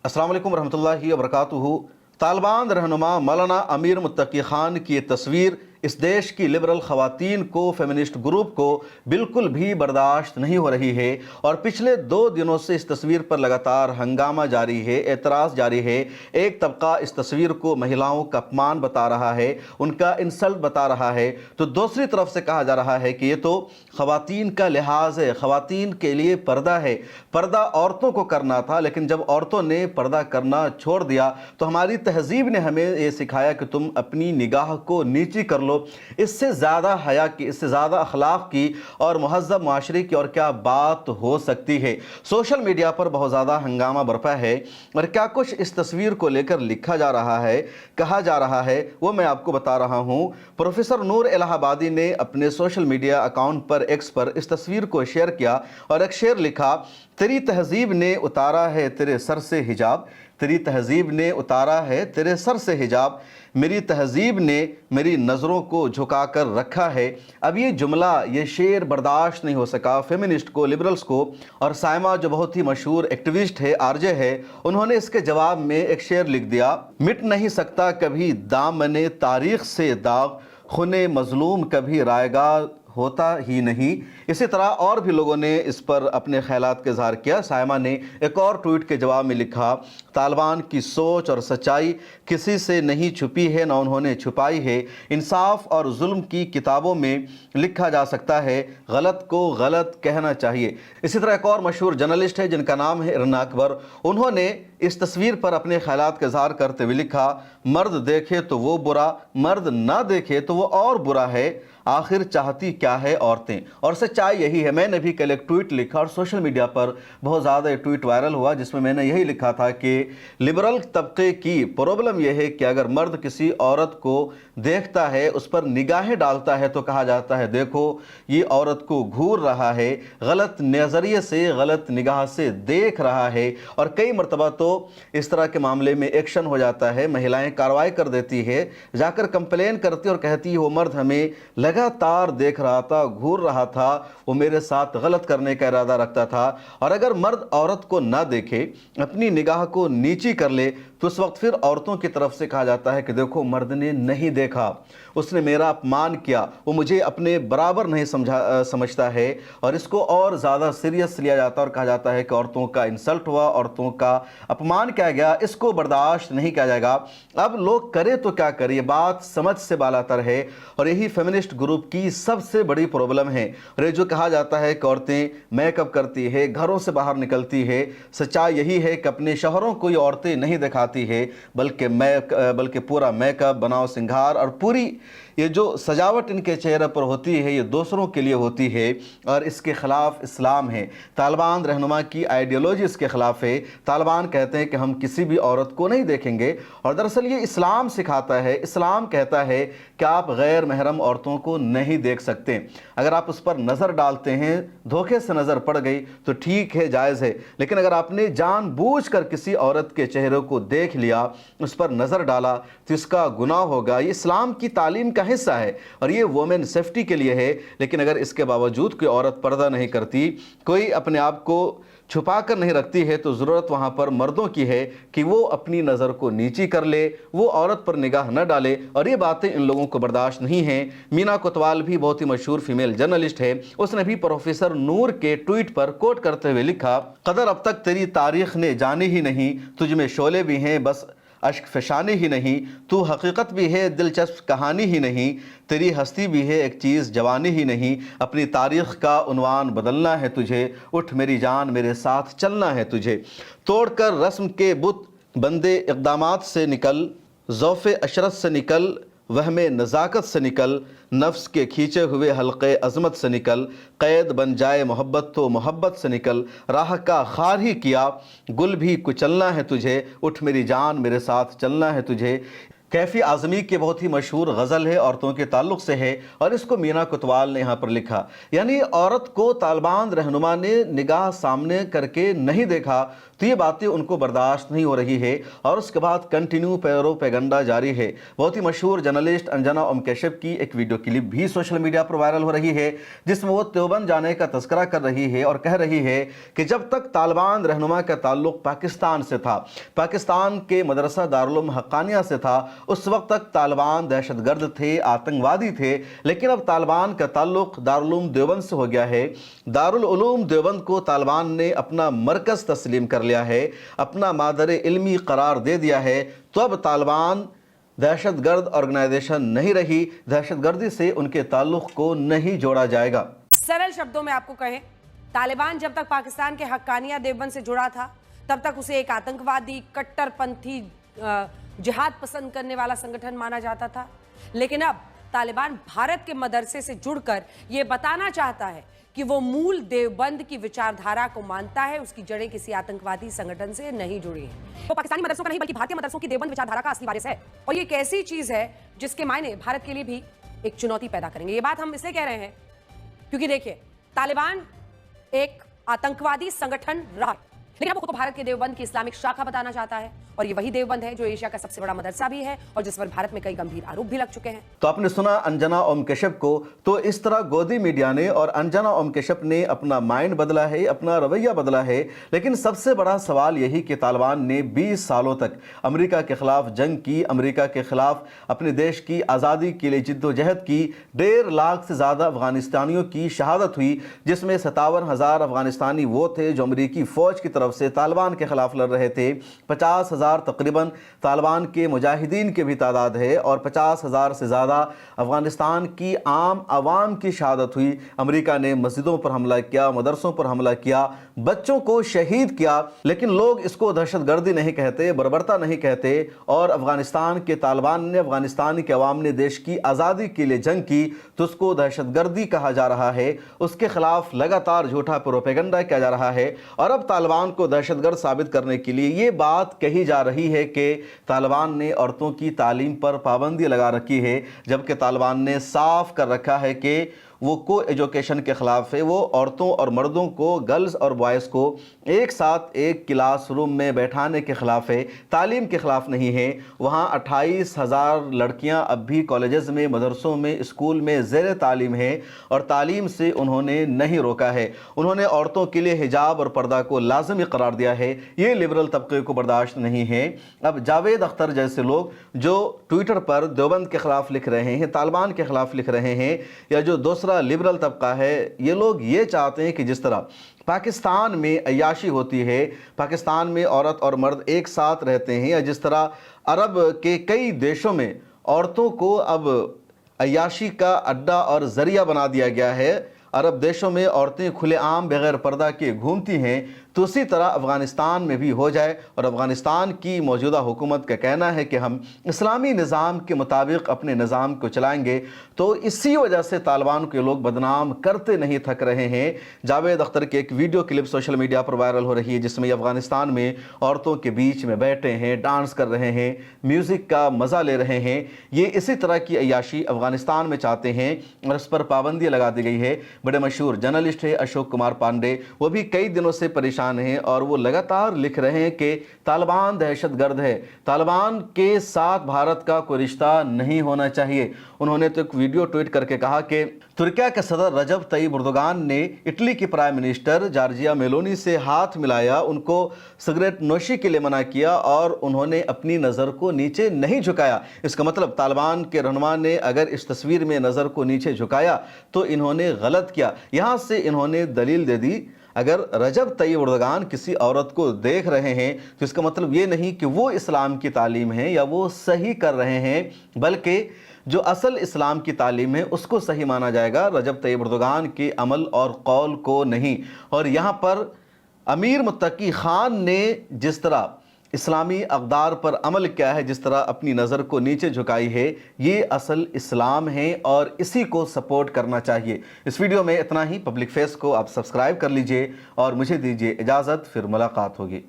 अस्सलाम वालेकुम रहमतुल्लाहि व बरकातुहू। तालिबान रहनुमा मौलाना अमीर मुत्तकी खान की ये तस्वीर इस देश की लिबरल ख़वातीन को, फेमिनिस्ट ग्रुप को बिल्कुल भी बर्दाश्त नहीं हो रही है और पिछले 2 दिनों से इस तस्वीर पर लगातार हंगामा जारी है, एतराज़ जारी है। एक तबका इस तस्वीर को महिलाओं का अपमान बता रहा है, उनका इंसल्ट बता रहा है, तो दूसरी तरफ से कहा जा रहा है कि ये तो ख़वातीन का लिहाज है, ख़वातीन के लिए पर्दा है, पर्दा औरतों को करना था, लेकिन जब औरतों ने पर्दा करना छोड़ दिया तो हमारी तहज़ीब ने हमें ये सिखाया कि तुम अपनी निगाह को नीची कर लो। इससे ज़्यादा हया की, इससे ज़्यादा अखलाक की और मुहज़्ज़ब माशरे की और क्या बात हो सकती है। सोशल मीडिया पर बहुत ज़्यादा हंगामा बरपा है और क्या कुछ इस तस्वीर को लेकर लिखा जा रहा है, कहा जा रहा है, वो मैं आपको बता रहा हूँ। प्रोफेसर नूर इलाहाबादी ने अपने सोशल मीडिया अकाउंट पर, एक्स पर, इस तस्वीर को शेयर किया और एक शेर लिखा, तेरी तहज़ीब ने उतारा है तेरे सर से हिजाब, तेरी तहज़ीब ने उतारा है तेरे सर से हिजाब, मेरी तहज़ीब ने मेरी नज़रों को झुका कर रखा है। अब ये जुमला, ये शेर बर्दाश्त नहीं हो सका फेमिनिस्ट को, लिबरल्स को। और साइमा जो बहुत ही मशहूर एक्टिविस्ट है, आरजे है, उन्होंने इसके जवाब में एक शेर लिख दिया, मिट नहीं सकता कभी दामने तारीख़ से दाग, खुने मज़लूम कभी रायगा होता ही नहीं। इसी तरह और भी लोगों ने इस पर अपने ख्यालात का इज़हार किया। साइमा ने एक और ट्वीट के जवाब में लिखा, तालिबान की सोच और सच्चाई किसी से नहीं छुपी है, ना उन्होंने छुपाई है। इंसाफ और जुल्म की किताबों में लिखा जा सकता है, गलत को गलत कहना चाहिए। इसी तरह एक और मशहूर जर्नलिस्ट है जिनका नाम है इरना अकबर, उन्होंने इस तस्वीर पर अपने ख्यालात का इज़हार करते हुए लिखा, मर्द देखे तो वो बुरा, मर्द ना देखे तो वो और बुरा है, आखिर चाहती क्या है औरतें। और सच्चाई यही है। मैंने भी कल एक ट्वीट लिखा और सोशल मीडिया पर बहुत ज़्यादा ट्वीट वायरल हुआ जिसमें मैंने यही लिखा था कि लिबरल तबके की प्रॉब्लम यह है कि अगर मर्द किसी औरत को देखता है, उस पर निगाहें डालता है, तो कहा जाता है देखो ये औरत को घूर रहा है, गलत नज़रिए से, गलत निगाह से देख रहा है। और कई मरतबा तो इस तरह के मामले में एक्शन हो जाता है, महिलाएं कार्रवाई कर देती है, जाकर कंप्लेन करती और कहती है वो मर्द हमें लगातार देख रहा था, घूर रहा था, वो मेरे साथ गलत करने का इरादा रखता था। और अगर मर्द औरत को ना देखे, अपनी निगाह को नीची कर ले, तो उस वक्त फिर औरतों की तरफ से कहा जाता है कि देखो मर्द ने नहीं देखा, उसने मेरा अपमान किया, वो मुझे अपने बराबर नहीं समझता है। और इसको और ज़्यादा सीरियस लिया जाता है और कहा जाता है कि औरतों का इंसल्ट हुआ, औरतों का अपमान किया गया, इसको बर्दाश्त नहीं किया जाएगा। अब लोग करे तो क्या करे, ये बात समझ से बालातर है और यही फेमिनिस्ट ग्रुप की सबसे बड़ी प्रॉब्लम है। और ये जो कहा जाता है कि औरतें मेकअप करती है, घरों से बाहर निकलती है, सच्चाई यही है कि अपने शौहरों को ये औरतें नहीं दिखाती है, बल्कि पूरा मेकअप, बनाव सिंगार और पूरी ये जो सजावट इनके चेहरे पर होती है ये दूसरों के लिए होती है। और इसके ख़िलाफ़ इस्लाम है, तालिबान रहनुमा की आइडियोलॉजी इसके ख़िलाफ़ है। तालिबान कहते हैं कि हम किसी भी औरत को नहीं देखेंगे और दरअसल ये इस्लाम सिखाता है। इस्लाम कहता है कि आप गैर महरम औरतों को नहीं देख सकते। अगर आप उस पर नज़र डालते हैं, धोखे से नज़र पड़ गई तो ठीक है, जायज़ है, लेकिन अगर आपने जानबूझकर किसी औरत के चेहरे को देख लिया, उस पर नज़र डाला, तो इसका गुनाह होगा। ये इस्लाम की तालीम का हिस्सा है और ये वुमेन सेफ्टी के लिए है। लेकिन अगर इसके बावजूद कोई औरत पर्दा नहीं करती, कोई अपने आप को छुपा कर नहीं रखती है, तो ज़रूरत वहाँ पर मर्दों की है कि वो अपनी नज़र को नीची कर ले, वो औरत पर निगाह न डाले। और ये बातें इन लोगों को बर्दाश्त नहीं हैं। मीना कोतवाल भी बहुत ही मशहूर फीमेल जर्नलिस्ट है, उसने भी प्रोफेसर नूर के ट्वीट पर कोट करते हुए लिखा, कदर अब तक तेरी तारीख़ ने जानी ही नहीं, तुझ में शोले भी हैं बस अश्क फशानी ही नहीं, तू हकीकत भी है दिलचस्प कहानी ही नहीं, तेरी हस्ती भी है एक चीज़ जवानी ही नहीं, अपनी तारीख़ का उन्वान बदलना है तुझे, उठ मेरी जान मेरे साथ चलना है तुझे, तोड़कर रस्म के बुत बंदे इक़दामात से निकल, ज़ौफ़े अशरत से निकल, वहमे नज़ाकत से निकल, नफ्स के खींचे हुए हल्क़े अज़मत से निकल, क़ैद बन जाए मोहब्बत तो मोहब्बत से निकल, राह का खार ही किया गुल भी कुचलना है तुझे, उठ मेरी जान मेरे साथ चलना है तुझे। कैफी आजमी की बहुत ही मशहूर गज़ल है, औरतों के ताल्लुक से है, और इसको मीना कोतवाल ने यहाँ पर लिखा। यानी औरत को तालिबान रहनुमा ने निगाह सामने करके नहीं देखा तो ये बातें उनको बर्दाश्त नहीं हो रही है, और उसके बाद कंटिन्यू प्रोपेगेंडा जारी है। बहुत ही मशहूर जर्नलिस्ट अंजना ओम कश्यप की एक वीडियो क्लिप भी सोशल मीडिया पर वायरल हो रही है, जिसमें वो देवबंद जाने का तस्करा कर रही है और कह रही है कि जब तक तालिबान रहनुमा का ताल्लुक पाकिस्तान से था, पाकिस्तान के मदरसा दारुल हक्कानिया से था, उस वक्त तक तालिबान दहशतगर्द थे, आतंकवादी थे। लेकिन अब तालिबान का ताल्लुक दारुल देवबंद से हो गया है। दारुल उलूम देवबंद को तालिबान ने अपना मरकज़ तस्लीम कर लिया है, अपना मादर इल्मी करार दे दिया है। तो अब तालिबान दहशतगर्द ऑर्गेनाइजेशन नहीं रही, दहशतगर्दी से उनके ताल्लुक को नहीं जोड़ा जाएगा। सरल शब्दों में आपको कहें, तालिबान जब तक पाकिस्तान के हक्कानिया देवबंद से जुड़ा था तब तक उसे एक आतंकवादी, कट्टरपंथी, जिहाद पसंद करने वाला संगठन माना जाता था। लेकिन अब तालिबान भारत के मदरसे से जुड़कर यह बताना चाहता है कि वो मूल देवबंद की विचारधारा को मानता है, उसकी जड़ें किसी आतंकवादी संगठन से नहीं जुड़ी हैं। वो पाकिस्तानी मदरसों का नहीं बल्कि भारतीय मदरसों की देवबंद विचारधारा का असली वारिस है, और ये एक ऐसी चीज है जिसके मायने भारत के लिए भी एक चुनौती पैदा करेंगे। ये बात हम इसलिए कह रहे हैं क्योंकि देखिए, तालिबान एक आतंकवादी संगठन रहा, लेकिन अब वो तो भारत के देवबंद की इस्लामिक शाखा बताना चाहता है, और ये वही देवबंद है जो एशिया का सबसे बड़ा मदरसा भी है और जिस पर भारत में कई गंभीर आरोप भी लग चुके हैं। तो आपने सुना अंजना ओम कश्यप को। तो इस तरह गोदी मीडिया ने और अंजना ओम कश्यप ने अपना माइंड बदला है, अपना रवैया बदला है। लेकिन सबसे बड़ा सवाल यही कि तालिबान ने 20 सालों तक अमेरिका के खिलाफ जंग की, अमेरिका के खिलाफ अपने देश की आज़ादी के लिए जिद्दोजहद की। 1.5 लाख से ज़्यादा अफगानिस्तानियों की शहादत हुई, जिसमें 57,000 अफगानिस्तानी वो थे जो अमेरिकी फ़ौज की तरफ से तालिबान के खिलाफ लड़ रहे थे। 50,000 तकरीबन तालिबान के मुजाहिदीन की भी तादाद है, और 50,000 से ज़्यादा अफगानिस्तान की आम आवाम की शहादत हुई। अमेरिका ने मस्जिदों पर हमला किया, मदरसों पर हमला किया, बच्चों को शहीद किया। लेकिन लोग इसको दहशतगर्दी नहीं कहते, बर्बरता नहीं कहते। और अफगानिस्तान के तालिबान ने, अफगानिस्तान के अवाम ने देश की आज़ादी के लिए जंग की तो उसको दहशतगर्दी कहा जा रहा है। उसके खिलाफ लगातार झूठा प्रोपेगेंडा किया जा रहा है, और अब तालिबान को दहशतगर्द साबित करने के लिए ये बात कही जा रही है कि तालिबान ने औरतों की तालीम पर पाबंदी लगा रखी है, जबकि तालिबान ने साफ कर रखा है कि वो को एजुकेशन के ख़िलाफ़ है। वो औरतों और मर्दों को, गर्ल्स और बॉयज़ को एक साथ एक क्लास रूम में बैठाने के ख़िलाफ़ है, तालीम के ख़िलाफ़ नहीं है। वहाँ 28,000 लड़कियाँ अब भी कॉलेजेस में, मदरसों में, स्कूल में ज़ेर तालीम है, और तालीम से उन्होंने नहीं रोका है। उन्होंने औरतों के लिए हिजाब और पर्दा को लाजमी करार दिया है। ये लिबरल तबके को बर्दाश्त नहीं है। अब जावेद अख्तर जैसे लोग जो ट्विटर पर देवबंद के ख़िलाफ़ लिख रहे हैं, तालिबान के ख़िलाफ़ लिख रहे हैं, या जो दूसरा लिबरल तबका है, ये लोग ये चाहते हैं कि जिस तरह पाकिस्तान में अय्याशी होती है, पाकिस्तान में औरत और मर्द एक साथ रहते हैं, या जिस तरह अरब के कई देशों में औरतों को अब अय्याशी का अड्डा और ज़रिया बना दिया गया है, अरब देशों में औरतें खुलेआम बगैर पर्दा के घूमती हैं, तो उसी तरह अफ़गानिस्तान में भी हो जाए। और अफ़गानिस्तान की मौजूदा हुकूमत का कहना है कि हम इस्लामी निज़ाम के मुताबिक अपने निज़ाम को चलाएंगे। तो इसी वजह से तालिबान के लोग बदनाम करते नहीं थक रहे हैं। जावेद अख्तर की एक वीडियो क्लिप सोशल मीडिया पर वायरल हो रही है, जिसमें अफ़गानिस्तान में औरतों के बीच में बैठे हैं, डांस कर रहे हैं, म्यूज़िक का मज़ा ले रहे हैं। ये इसी तरह की अय्याशी अफ़गानिस्तान में चाहते हैं, और इस पर पाबंदी लगा दी गई है। बड़े मशहूर जर्नलिस्ट है अशोक कुमार पांडे, वो भी कई दिनों से परेशान हैं, और वो लगातार लिख रहे हैं कि तालिबान दहशतगर्द है, तालिबान के साथ भारत का कोई रिश्ता नहीं होना चाहिए। उन्होंने तो एक वीडियो ट्वीट करके कहा कि तुर्किया के सदर रजब तय्यिप एर्दोगान ने इटली की प्राइम मिनिस्टर जॉर्जिया मेलोनी से हाथ मिलाया, उनको सिगरेट नोशी के लिए मना किया, और उन्होंने अपनी नज़र को नीचे नहीं झुकाया। इसका मतलब तालिबान के रहनुमा ने अगर इस तस्वीर में नज़र को नीचे झुकाया तो इन्होंने गलत किया। यहाँ से इन्होंने दलील दे दी, अगर रजब तय्यिप एर्दोगान किसी औरत को देख रहे हैं तो इसका मतलब ये नहीं कि वो इस्लाम की तालीम है या वो सही कर रहे हैं, बल्कि जो असल इस्लाम की तालीम है उसको सही माना जाएगा, रजब तय्यिप एर्दोगान के अमल और कौल को नहीं। और यहाँ पर अमीर मुत्तकी खान ने जिस तरह इस्लामी अक़दार पर अमल किया है, जिस तरह अपनी नज़र को नीचे झुकाई है, ये असल इस्लाम है और इसी को सपोर्ट करना चाहिए। इस वीडियो में इतना ही। पब्लिक फेस को आप सब्सक्राइब कर लीजिए और मुझे दीजिए इजाज़त, फिर मुलाकात होगी।